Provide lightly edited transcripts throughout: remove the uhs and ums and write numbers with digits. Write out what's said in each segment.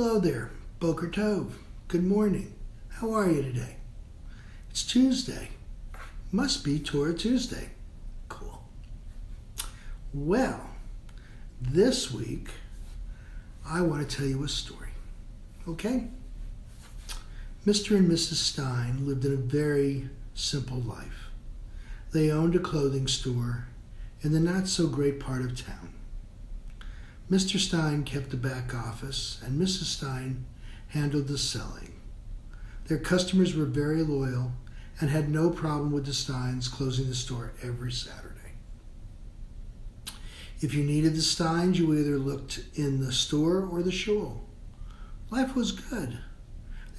Hello there, Boker Tov. Good morning. How are you today? It's Tuesday. Must be Torah Tuesday. Cool. Well, this week I want to tell you a story. Okay? Mr. and Mrs. Stein lived in a very simple life. They owned a clothing store in the not-so-great part of town. Mr. Stein kept the back office, and Mrs. Stein handled the selling. Their customers were very loyal and had no problem with the Steins closing the store every Saturday. If you needed the Steins, you either looked in the store or the shul. Life was good.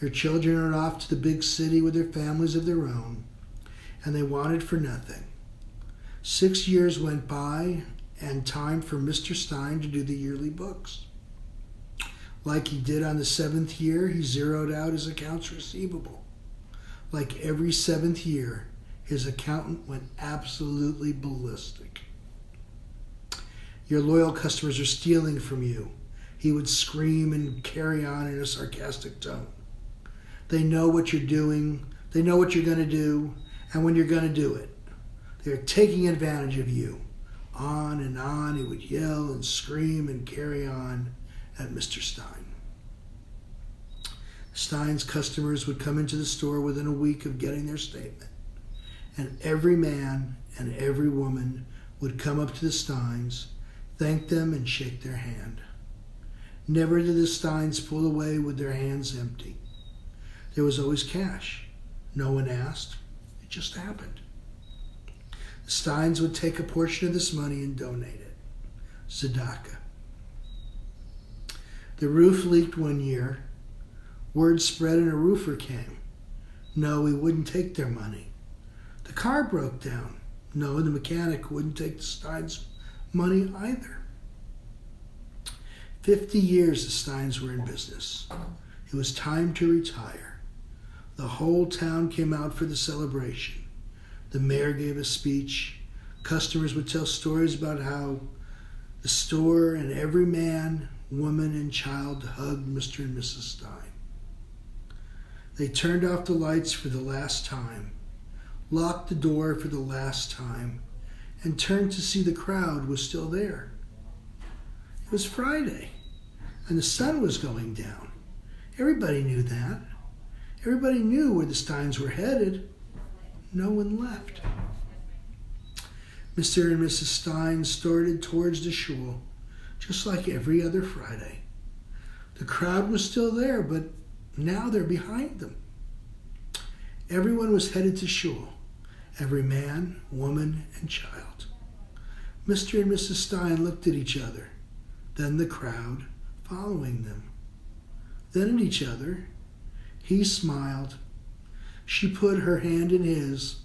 Their children were off to the big city with their families of their own, and they wanted for nothing. 6 years went by, and time for Mr. Stein to do the yearly books. Like he did on the 7th year, he zeroed out his accounts receivable. Like every 7th year, his accountant went absolutely ballistic. Your loyal customers are stealing from you, he would scream and carry on in a sarcastic tone. They know what you're doing, they know what you're going to do, and when you're going to do it. They're taking advantage of you. On, he would yell and scream and carry on at Mr. Stein. Stein's customers would come into the store within a week of getting their statement, and every man and every woman would come up to the Steins, thank them, and shake their hand. Never did the Steins pull away with their hands empty. There was always cash. No one asked. It just happened. The Steins would take a portion of this money and donate it. Tzedakah. The roof leaked one year. Word spread and a roofer came. No, he wouldn't take their money. The car broke down. No, the mechanic wouldn't take the Steins' money either. 50 years the Steins were in business. It was time to retire. The whole town came out for the celebration. The mayor gave a speech. Customers would tell stories about how the store and every man, woman, and child hugged Mr. and Mrs. Stein. They turned off the lights for the last time, locked the door for the last time, and turned to see the crowd was still there. It was Friday, and the sun was going down. Everybody knew that. Everybody knew where the Steins were headed. No one left. Mr. and Mrs. Stein started towards the shul, just like every other Friday. The crowd was still there, but now they're behind them. Everyone was headed to shul, every man, woman, and child. Mr. and Mrs. Stein looked at each other, then the crowd following them, then at each other. He smiled. She put her hand in his,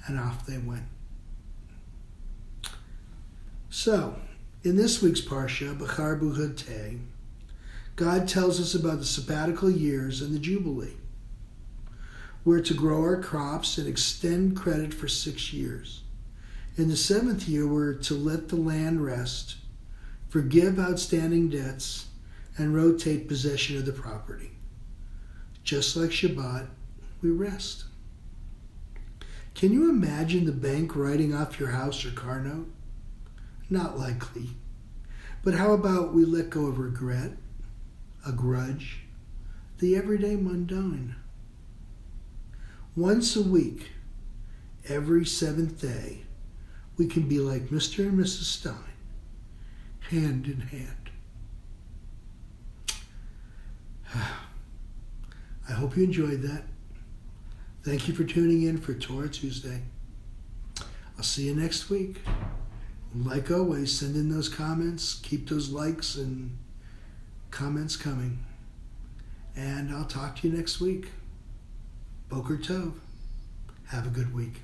and off they went. So, in this week's Parsha, Behar Bechukotai, God tells us about the sabbatical years and the Jubilee. We're to grow our crops and extend credit for 6 years. In the 7th year, we're to let the land rest, forgive outstanding debts, and rotate possession of the property. Just like Shabbat, we rest. Can you imagine the bank writing off your house or car note? Not likely. But how about we let go of regret, a grudge, the everyday mundane? Once a week, every 7th day, we can be like Mr. and Mrs. Stein, hand in hand. I hope you enjoyed that. Thank you for tuning in for Torah Tuesday. I'll see you next week. Like always, send in those comments. Keep those likes and comments coming. And I'll talk to you next week. Boker Tov. Have a good week.